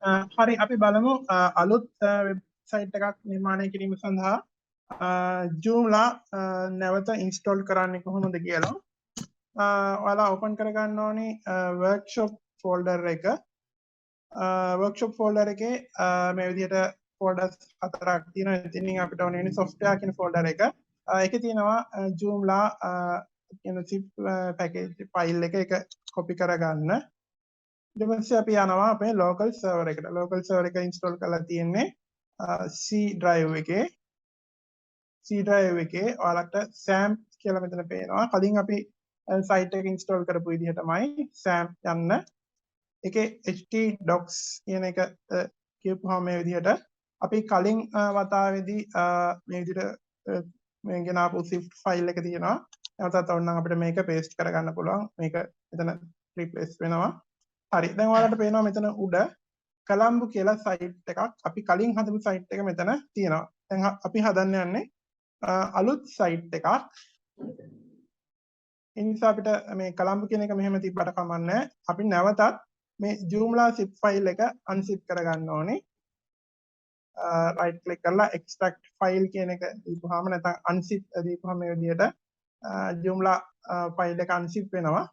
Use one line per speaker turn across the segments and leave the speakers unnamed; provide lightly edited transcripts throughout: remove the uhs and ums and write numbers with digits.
හරි අපි බලමු අලුත් වෙබ්සයිට් එකක් නිර්මාණය කිරීම සඳහා Joomla නැවත ඉන්ස්ටෝල් කරන්නේ කොහොමද කියලා. ඔයාලා ඕපන් කරගන්න ඕනේ workshop folder එක. workshop folder එකේ මේ විදිහට folders හතරක් තියෙනවා. ඉතින් අපිට ඕනේ වෙන්නේ software කියන folder එක. ඒකේ තියෙනවා Joomla කියන zip package file එක copy කරගන්න. ඊට පස්සේ අපි යනවා අපේ local server එකට. local server එක install කරලා තියෙන්නේ C drive එකේ. C drive එකේ ඔයාලට SAMP කියලා මෙතන පේනවා. කලින් අපි site එක install කරපු විදිහටමයි SAMP යන්න. ඒකේ htdocs කියන එක කියපුවාම මේ විදිහට අපි කලින් වතාවේදී මේ විදිහට මේ ගෙනාපු zip file එක තියෙනවා. නැවතත් ඕනනම් අපිට මේක paste කරගන්න පුළුවන්. මේක මෙතන replace වෙනවා. හරි දැන් ඔයාලට පේනවා මෙතන උඩ කලම්බු කියලා සයිට් එකක් අපි කලින් හදපු සයිට් එක මෙතන තියෙනවා. දැන් අපි හදන්න යන්නේ අලුත් සයිට් එකක්. ඒ නිසා අපිට මේ කලම්බු කියන එක මෙහෙම තිබ්බට කමන්නේ. අපි නැවතත් මේ Joomla zip file එක unzip කරගන්න ඕනේ. right click කරලා extract file කියන එක දීපුවාම නැත්නම් unzip දීපුවාම මේ විදිහට Joomla file එක unzip වෙනවා.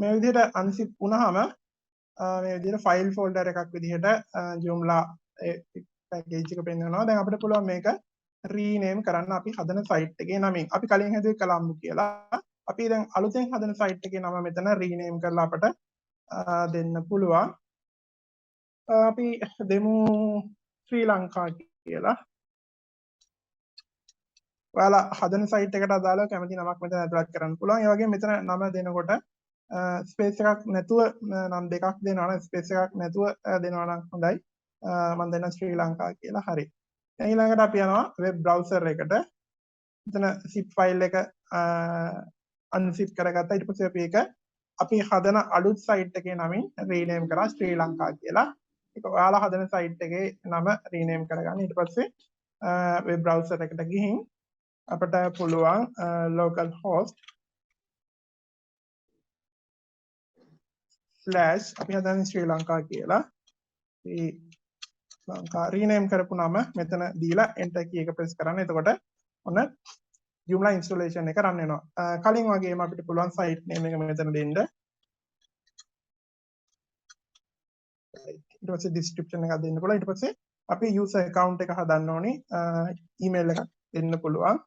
මේ විදිහට unzip වුණාම මේ විදිහට ෆයිල් ෆෝල්ඩර් එකක් විදිහට Joomla package එක පෙන්වනවා. දැන් අපිට පුළුවන් මේක rename කරන්න අපි හදන site එකේ නමින්. අපි කලින් හදුවේ කලම්බු කියලා. අපි දැන් අලුතෙන් හදන site එකේ නම මෙතන rename කරලා අපට දෙන්න පුළුවන්. අපි දෙමු ශ්‍රී ලංකා කියලා. ඔයාලා හදන site එකට අදාළව කැමති නමක් මෙතන ඇතුළත් කරන්න පුළුවන්. ඒ වගේම මෙතන නම දෙනකොට ස්පේස් එකක් නැතුව නම් දෙකක් දෙනවා නම් ස්පේස් එකක් නැතුව දෙනවා නම් හොඳයි. මම දෙන ශ්‍රී ලංකා කියලා. හරි. දැන් ඊළඟට අපි යනවා වෙබ් බ්‍රවුසර් එකට. මෙතන zip file එක unzip කරගත්තා. ඊට පස්සේ අපි ඒක අපි හදන අලුත් site එකේ නමින් rename කරා ශ්‍රී ලංකා කියලා. ඒක ඔයාලා හදන site එකේ නම rename කරගන්න. ඊට පස්සේ වෙබ් බ්‍රවුසර් එකට ගිහින් අපිට පුළුවන් local host / අපි හදන්නේ ශ්‍රී ලංකා කියලා. ශ්‍රී ලංකා rename කරපු නම මෙතන දීලා enter key එක press කරන්න. එතකොට ඔන්න Joomla installation එක run වෙනවා. කලින් වගේම අපිට පුළුවන් site name එක මෙතන දෙන්න. ඊට පස්සේ description එකක් දෙන්න පුළුවන්. ඊට පස්සේ අපි user account එක හදන්න ඕනේ. email එකක් දෙන්න පුළුවන්.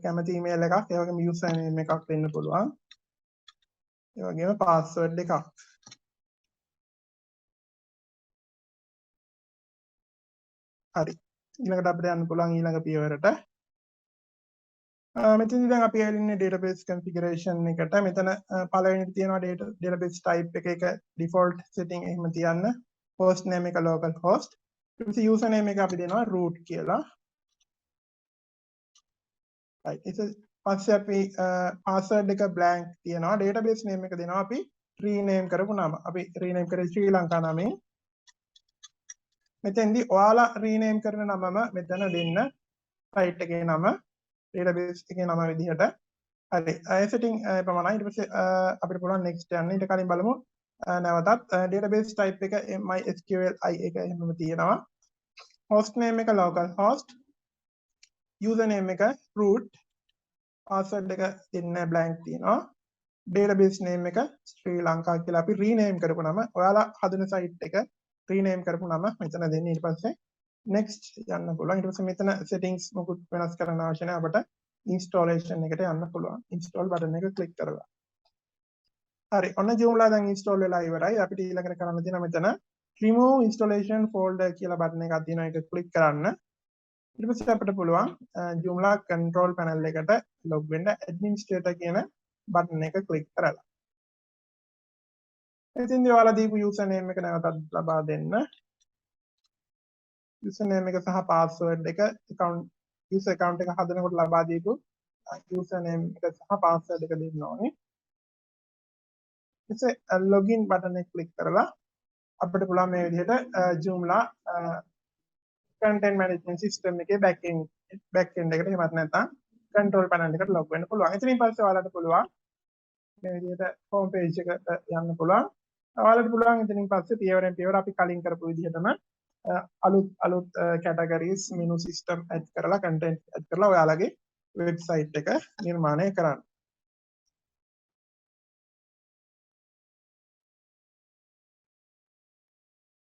කැමති email එකක්, ඒ වගේම user name එකක් දෙන්න පුළුවන්. ඒ වගේම password එකක්. හරි. ඊළඟට අපිට යන්න පුළුවන් ඊළඟ පියවරට. මෙතනදී දැන් අපි ඇවිල්ලා ඉන්නේ database configuration එකට. මෙතන පළවෙනිට තියෙනවා database type එක default setting එහෙම තියන්න. host name එක local host. ඊට පස්සේ user name එක අපි දෙනවා root කියලා. right. ඊට පස්සේ අපි password එක blank තියනවා. database name එක දෙනවා අපි rename කරපු නම. අපි rename කරේ ශ්‍රී ලංකා නමෙන්. මෙතෙන්දී ඔයාලා rename කරන නමම මෙතන දෙන්න. site එකේ නම database එකේ නම විදිහට. හරි. ඒ setting ප්‍රමාණයි. ඊට පස්සේ අපිට පුළුවන් next යන්න. ඊට කලින් බලමු නැවතත් database type එක MySQLi එක එහෙමම තියෙනවා. host name එක local host, user name එක root, password එක දෙන්න blank තියෙනවා. database name එක ශ්‍රී ලංකා කියලා අපි rename කරපු නම. ඔයාලා හදන site එක rename කරපු නම මෙතන දෙන්න. ඊට පස්සේ next යන්න පුළුවන්. ඊට පස්සේ මෙතන settings මොකුත් වෙනස් කරන්න අවශ්‍ය නැහැ. අපිට installation එකට යන්න පුළුවන්. install button එක click කරලා. හරි. ඔන්න Joomla දැන් install වෙලා ඉවරයි. අපිට ඊළඟට කරන්න තියෙන මෙතන remove installation folder කියලා button එකක් තියෙනවා. ඒක click කරන්න. ඊට පස්සේ අපිට පුළුවන් Joomla control panel එකට log වෙන්න administrator කියන button එක click කරලා. ඉතින්දී ඔයාලා දීපු user name එක නැවතත් ලබා දෙන්න. user name එක සහ password එක user account එක හදනකොට ලබා දීපු user name එක සහ password එක දෙන්න ඕනේ. ඉතින් login button එක click කරලා අපිට පුළුවන් මේ විදිහට Joomla content management system එකේ back end එකට එහෙමත් නැත්නම් control panel එකට log වෙන්න පුළුවන්. එතනින් පස්සේ ඔයාලට පුළුවන් මේ විදිහට home page එකට යන්න පුළුවන්. ඔයාලට පුළුවන් එතනින් පස්සේ පියවරෙන් පියවර අපි කලින් කරපු විදිහටම අලුත් categories menu system add කරලා content add කරලා ඔයාලගේ website එක නිර්මාණය කරන්න.